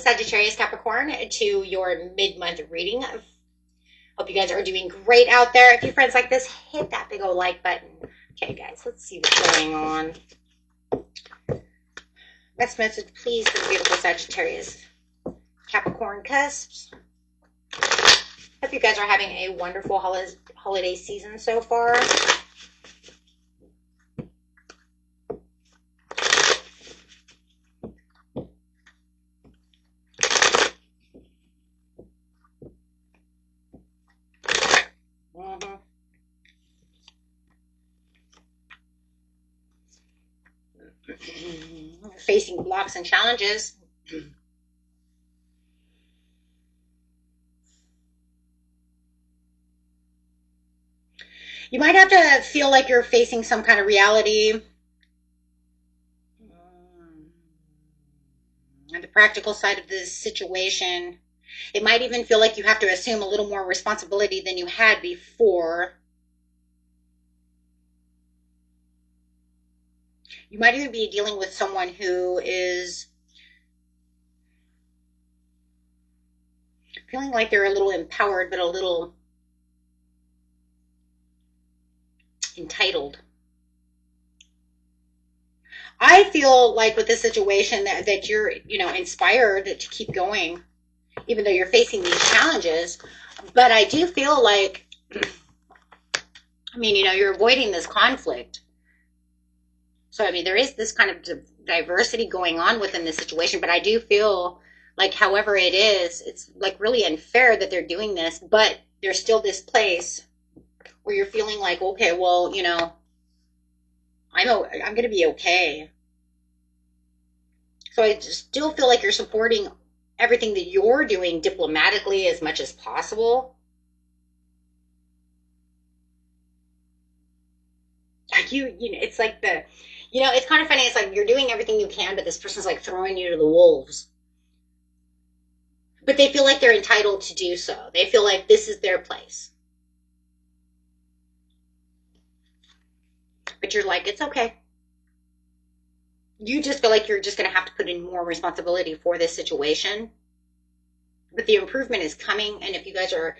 Sagittarius, Capricorn, to your mid-month reading. Hope you guys are doing great out there. If you friends like this, hit that big old like button. Okay, guys, let's see what's going on. Best message, please, for the beautiful Sagittarius, Capricorn cusps. Hope you guys are having a wonderful holiday season so far. Facing blocks and challenges. You might have to feel like you're facing some kind of reality. On the practical side of this situation, it might even feel like you have to assume a little more responsibility than you had before. You might even be dealing with someone who is feeling like they're a little empowered, but a little entitled. I feel like with this situation that you're, inspired to keep going, even though you're facing these challenges. But I do feel like, you're avoiding this conflict. So, there is this kind of diversity going on within this situation, but I do feel like however it is, it's like really unfair that they're doing this, but there's still this place where you're feeling like, okay, well, I'm going to be okay. So I just still feel like you're supporting everything that you're doing diplomatically as much as possible. Like it's like it's kind of funny. It's like you're doing everything you can, but this person's like throwing you to the wolves. But they feel like they're entitled to do so. They feel like this is their place. But you're like, it's okay. You just feel like you're just going to have to put in more responsibility for this situation. But the improvement is coming. And if you guys are,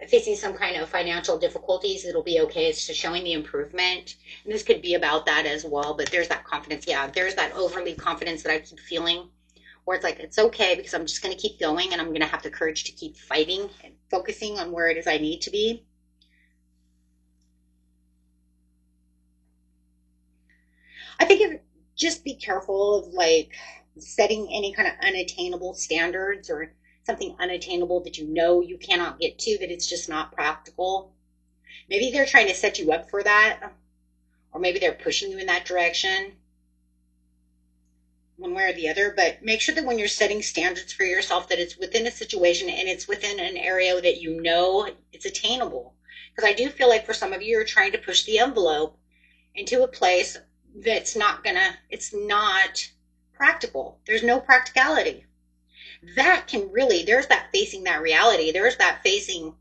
facing some kind of financial difficulties, it'll be okay. It's just showing the improvement. And this could be about that as well. But there's that confidence. Yeah, there's that overly confidence that I keep feeling. Where it's like, it's okay because I'm just going to keep going. And I'm going to have the courage to keep fighting and focusing on where it is I need to be. I think just be careful of setting any kind of unattainable standards or something unattainable that you cannot get to, that it's just not practical. Maybe they're trying to set you up for that, or maybe they're pushing you in that direction, one way or the other. But make sure that when you're setting standards for yourself, that it's within a situation and it's within an area that it's attainable. Because I do feel like for some of you, you're trying to push the envelope into a place that's it's not practical. There's no practicality. That can really, there's that facing that reality. There's that facing,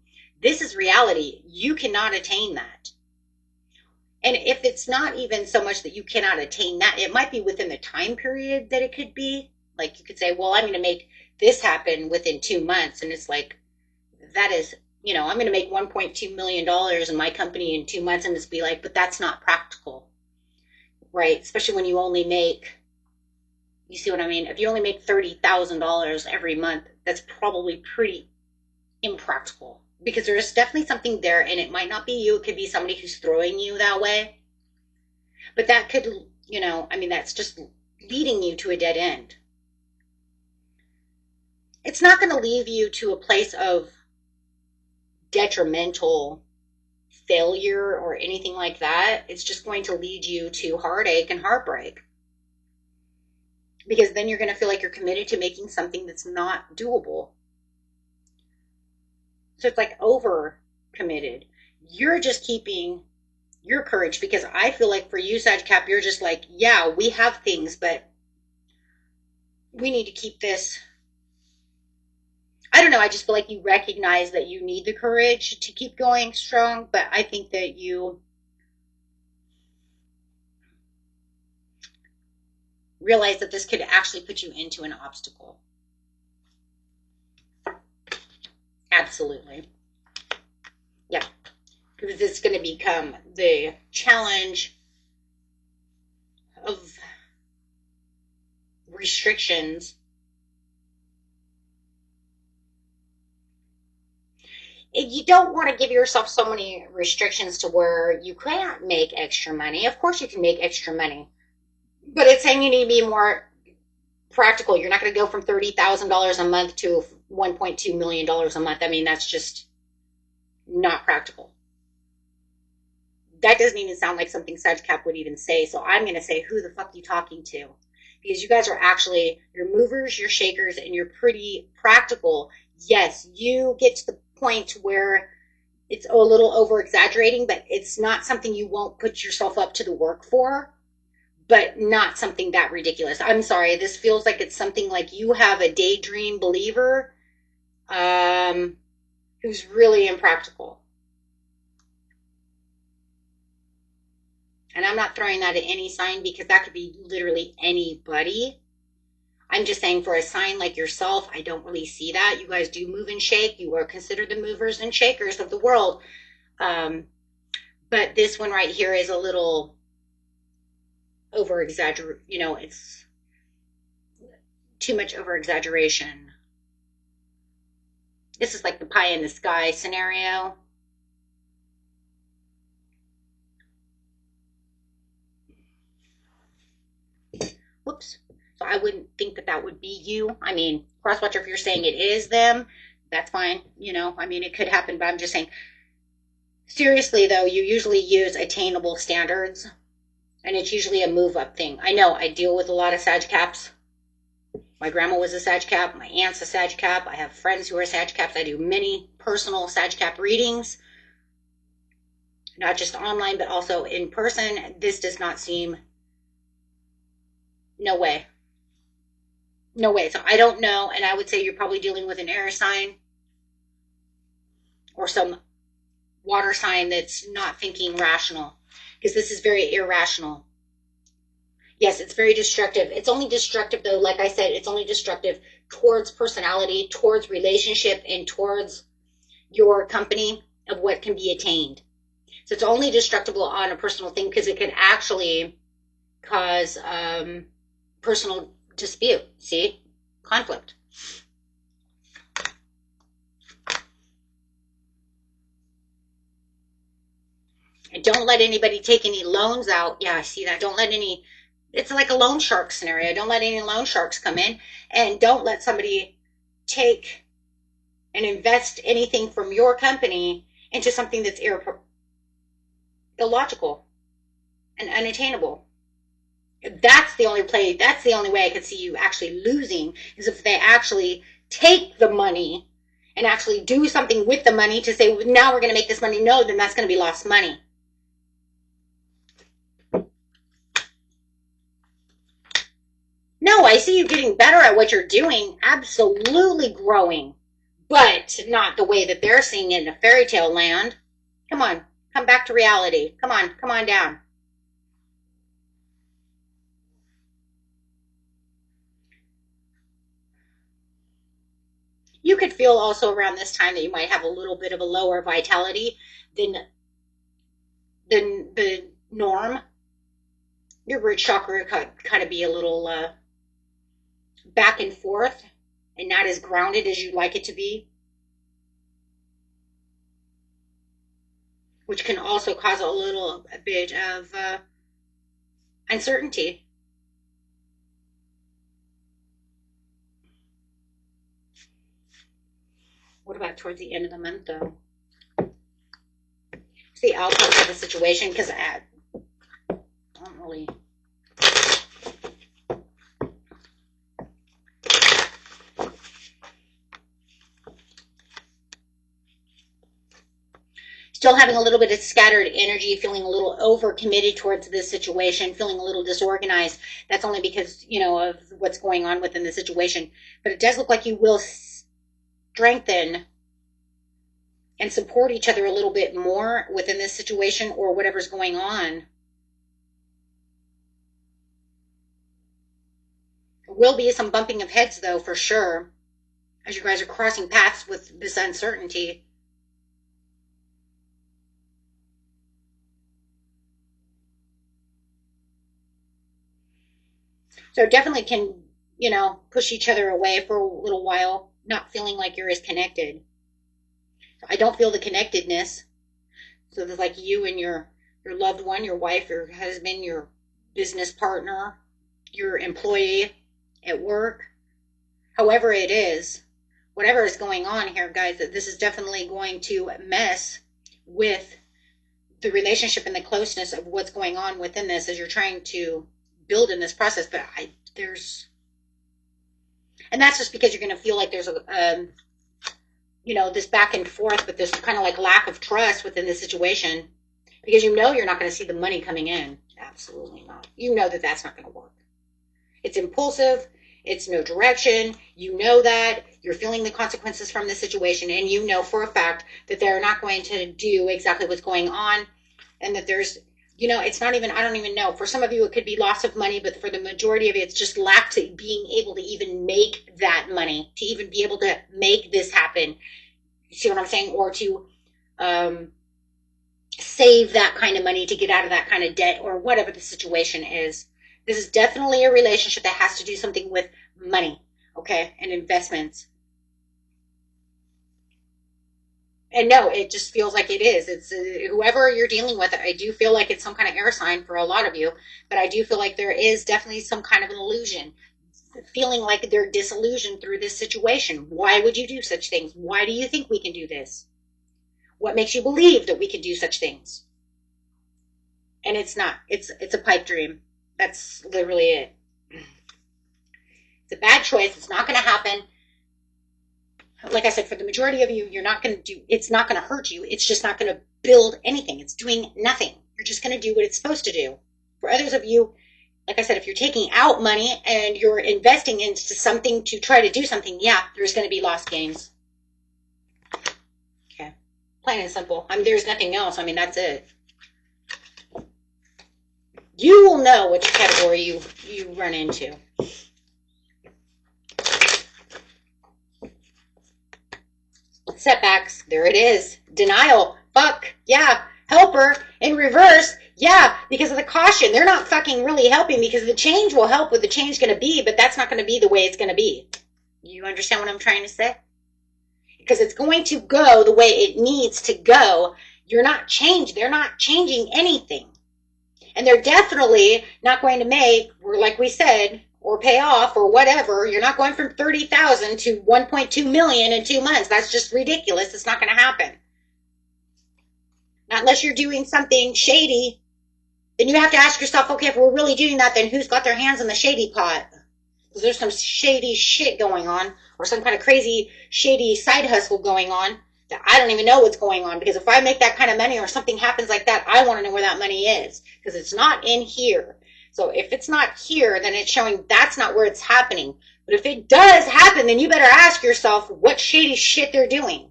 this is reality. You cannot attain that. And if it's not even so much that you cannot attain that, it might be within the time period that it could be. Like you could say, well, I'm going to make this happen within 2 months. And it's like, that is, I'm going to make $1.2 million in my company in 2 months. And it's be like, but that's not practical. Right? Especially when you only make, you see what I mean? If you only make $30,000 every month, that's probably pretty impractical, because there's definitely something there, and it might not be you. It could be somebody who's throwing you that way. But that could, that's just leading you to a dead end. It's not going to leave you to a place of detrimental failure or anything like that. It's just going to lead you to heartache and heartbreak, because then you're going to feel like you're committed to making something that's not doable. So it's like over committed. You're just keeping your courage, because I feel like for you, Sag Cap, you're just like, yeah, we have things, but we need to keep this. I don't know. I just feel like you recognize that you need the courage to keep going strong, but I think that you realize that this could actually put you into an obstacle. Absolutely. Yeah. Because it's going to become the challenge of restrictions. You don't want to give yourself so many restrictions to where you can't make extra money. Of course, you can make extra money, but it's saying you need to be more practical. You're not going to go from $30,000 a month to $1.2 million a month. I mean, that's just not practical. That doesn't even sound like something Sag Cap would even say. So I'm going to say, who the fuck are you talking to? Because you guys are actually, you're movers, you're shakers, and you're pretty practical. Yes, you get to the point where it's a little over exaggerating, but it's not something you won't put yourself up to the work for, but not something that ridiculous. I'm sorry, this feels like it's something like you have a daydream believer who's really impractical. And I'm not throwing that at any sign because that could be literally anybody. I'm just saying for a sign like yourself, I don't really see that. You guys do move and shake. You are considered the movers and shakers of the world. But this one right here is a little over exaggerate. You know, it's too much over exaggeration. This is like the pie in the sky scenario. Whoops. So I wouldn't think that that would be you. I mean, crosswatcher, if you're saying it is them, that's fine. You know, I mean, it could happen, but I'm just saying, seriously though, you usually use attainable standards, and it's usually a move up thing. I know I deal with a lot of Sag Caps. My grandma was a Sag Cap. My aunt's a Sag Cap. I have friends who are Sag Caps. I do many personal Sag Cap readings, not just online, but also in person. This does not seem, no way. No way. So I don't know. And I would say you're probably dealing with an air sign or some water sign that's not thinking rational, because this is very irrational. Yes, it's very destructive. It's only destructive, though, like I said, it's only destructive towards personality, towards relationship, and towards your company of what can be attained. So it's only destructible on a personal thing because it could actually cause personal dispute. See? Conflict. And don't let anybody take any loans out. Yeah, I see that. Don't let any, it's like a loan shark scenario. Don't let any loan sharks come in, and don't let somebody take and invest anything from your company into something that's illogical and unattainable. That's the only way I could see you actually losing, is if they actually take the money and actually do something with the money to say, now we're going to make this money. No, then that's going to be lost money. No, I see you getting better at what you're doing, absolutely growing, but not the way that they're seeing it in a fairy tale land. Come on, come back to reality. Come on down. You could feel also around this time that you might have a little bit of a lower vitality than the norm. Your root chakra could kind of be a little back and forth and not as grounded as you'd like it to be, which can also cause a bit of uncertainty. What about towards the end of the month, though? It's the outcome of the situation, because I don't really. Still having a little bit of scattered energy, feeling a little overcommitted towards this situation, feeling a little disorganized. That's only because, you know, of what's going on within the situation. But it does look like you will strengthen and support each other a little bit more within this situation or whatever's going on. There will be some bumping of heads, though, for sure. as you guys are crossing paths with this uncertainty. So it definitely can, you know, push each other away for a little while, not feeling like you're as connected. I don't feel the connectedness. So there's like you and your loved one, your wife, your husband, your business partner, your employee at work, however it is, whatever is going on here, guys, that this is definitely going to mess with the relationship and the closeness of what's going on within this as you're trying to build in this process. But and that's just because you're going to feel like there's you know, this back and forth with this kind of like lack of trust within the situation, because you know you're not going to see the money coming in. Absolutely not. You know that that's not going to work. It's impulsive. It's no direction. You know that. You're feeling the consequences from the situation, and you know for a fact that they're not going to do exactly what's going on, and that there's, you know, it's not even, I don't even know. For some of you, it could be loss of money, but for the majority of it, it's just lack to being able to even make that money, to even be able to make this happen. You see what I'm saying? Or to save that kind of money to get out of that kind of debt, or whatever the situation is. This is definitely a relationship that has to do something with money, okay, and investments. And no, it just feels like it is. It's whoever you're dealing with. I do feel like it's some kind of air sign for a lot of you, but I do feel like there is definitely some kind of an illusion, feeling like they're disillusioned through this situation. Why would you do such things? Why do you think we can do this? What makes you believe that we can do such things? And it's not. It's a pipe dream. That's literally it. It's a bad choice. It's not going to happen. Like I said, for the majority of you, you're not going to do, it's not going to hurt you. It's just not going to build anything. It's doing nothing. You're just going to do what it's supposed to do. For others of you, like I said, if you're taking out money and you're investing into something to try to do something, yeah, there's going to be lost gains. Okay. Plain and simple. I mean, there's nothing else. I mean, that's it. You will know which category you run into. Setbacks, there it is. Denial, fuck, yeah. Helper, in reverse, yeah, because of the caution. They're not fucking really helping, because the change will help what the change going to be, but that's not going to be the way it's going to be. You understand what I'm trying to say? Because it's going to go the way it needs to go. They're not changing anything. And they're definitely not going to make, like we said, or pay off or whatever. You're not going from 30,000 to 1.2 million in 2 months. That's just ridiculous. It's not going to happen. Not unless you're doing something shady. Then you have to ask yourself, okay, if we're really doing that, then who's got their hands in the shady pot? Because there's some shady shit going on, or some kind of crazy shady side hustle going on that I don't even know what's going on. Because if I make that kind of money or something happens like that, I want to know where that money is, because it's not in here. So if it's not here, then it's showing that's not where it's happening. But if it does happen, then you better ask yourself what shady shit they're doing,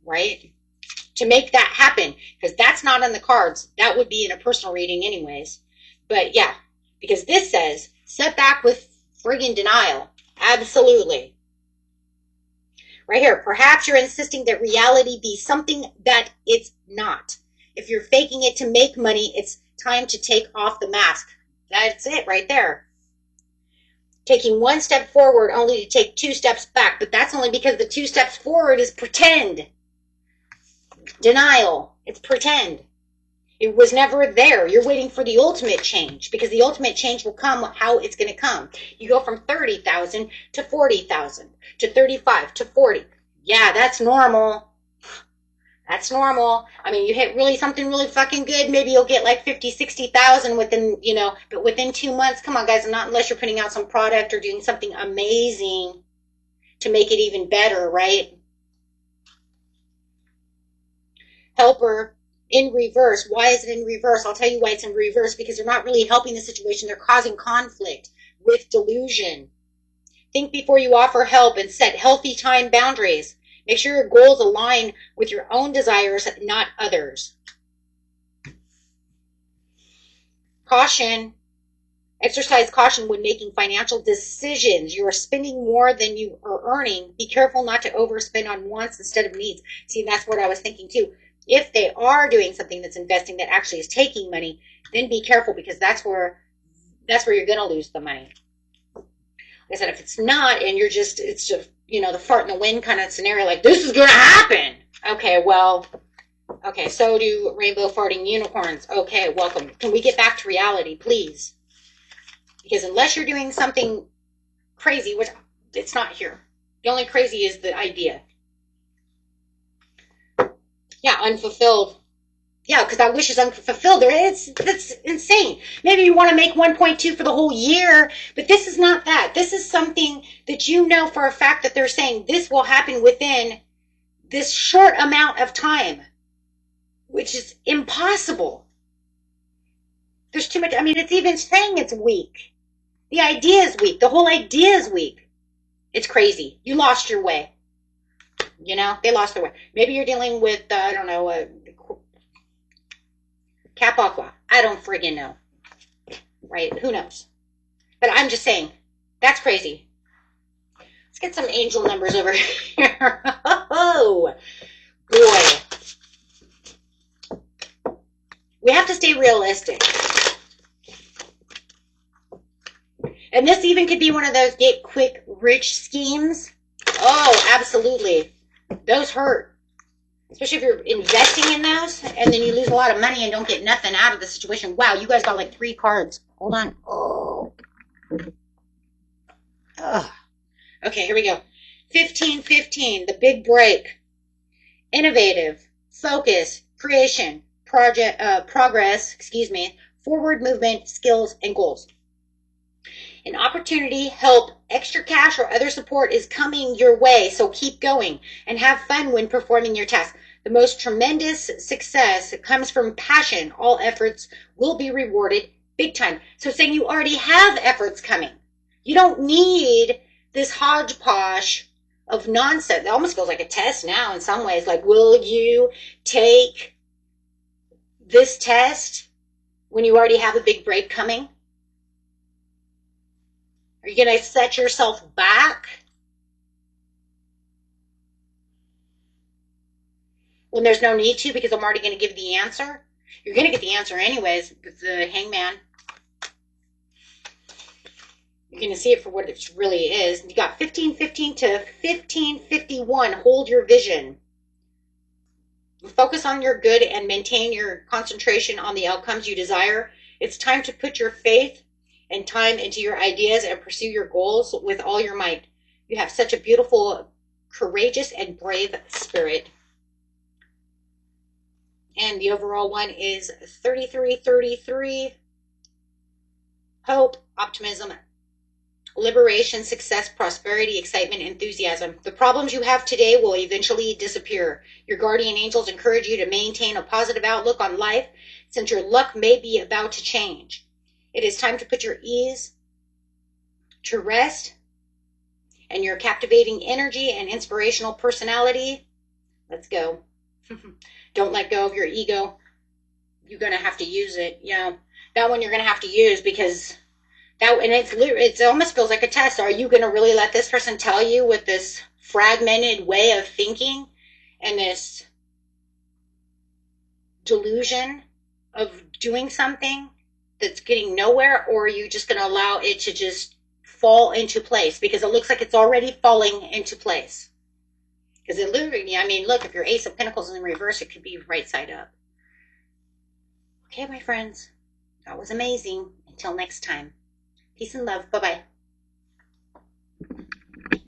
right? To make that happen, because that's not on the cards. That would be in a personal reading anyways. But yeah, because this says setback with friggin' denial. Absolutely. Right here, perhaps you're insisting that reality be something that it's not. If you're faking it to make money, it's time to take off the mask. That's it right there. Taking one step forward only to take 2 steps back, but that's only because the 2 steps forward is pretend. Denial. It's pretend. It was never there. You're waiting for the ultimate change, because the ultimate change will come how it's going to come. You go from 30,000 to 40,000 to 35 to 40. Yeah, that's normal. That's normal. I mean, you hit really something really fucking good, maybe you'll get like 50, 60,000 within, you know, but within 2 months, come on guys, not unless you're putting out some product or doing something amazing to make it even better, right? Helper in reverse. Why is it in reverse? I'll tell you why it's in reverse, because they're not really helping the situation. They're causing conflict with delusion. Think before you offer help and set healthy time boundaries. Make sure your goals align with your own desires, not others. Caution. Exercise caution when making financial decisions. You are spending more than you are earning. Be careful not to overspend on wants instead of needs. See, that's what I was thinking too. If they are doing something that's investing that actually is taking money, then be careful, because that's where you're going to lose the money. Like I said, if it's not, and it's just, the fart in the wind kind of scenario, like this is going to happen. Okay, well, okay, so do rainbow farting unicorns. Okay, welcome. Can we get back to reality, please? Because unless you're doing something crazy, which it's not here. The only crazy is the idea. Yeah, unfulfilled. Yeah, because that wish is unfulfilled. That's insane. Maybe you want to make 1.2 for the whole year, but this is not that. This is something that you know for a fact that they're saying this will happen within this short amount of time, which is impossible. There's too much. I mean, it's even saying it's weak. The idea is weak. The whole idea is weak. It's crazy. You lost your way. They lost their way. Maybe you're dealing with, I don't know, Cap Aqua. I don't friggin' know. Right? Who knows? But I'm just saying, that's crazy. Let's get some angel numbers over here. Oh, boy. We have to stay realistic. And this even could be one of those get quick rich schemes. Oh, absolutely. Those hurt. Especially if you're investing in those and then you lose a lot of money and don't get nothing out of the situation. Wow, you guys got like 3 cards. Hold on. Oh. Ugh. Okay, here we go. 1515, the big break. Innovative, focus, creation, progress, forward movement, skills, and goals. An opportunity, help, extra cash, or other support is coming your way, so keep going and have fun when performing your task. The most tremendous success comes from passion. All efforts will be rewarded big time. So saying you already have efforts coming. You don't need this hodgepodge of nonsense. It almost feels like a test now in some ways. Like, will you take this test when you already have a big break coming? Are you going to set yourself back when there's no need to, because I'm already going to give the answer? You're going to get the answer anyways. It's the Hangman. You're going to see it for what it really is. You got 1515 to 1551. Hold your vision. Focus on your good and maintain your concentration on the outcomes you desire. It's time to put your faith and time into your ideas and pursue your goals with all your might. You have such a beautiful, courageous, and brave spirit. And the overall one is 3333. Hope, optimism, liberation, success, prosperity, excitement, enthusiasm. The problems you have today will eventually disappear. Your guardian angels encourage you to maintain a positive outlook on life, since your luck may be about to change. It is time to put your ease to rest, and your captivating energy and inspirational personality. Let's go. Don't let go of your ego. You're going to have to use it. That one you're going to have to use, because it almost feels like a test. Are you going to really let this person tell you with this fragmented way of thinking and this delusion of doing something that's getting nowhere, or are you just going to allow it to just fall into place? Because it looks like it's already falling into place. Because it literally, look, if your Ace of Pentacles is in reverse, it could be right side up. Okay, my friends, that was amazing. Until next time, peace and love. Bye-bye.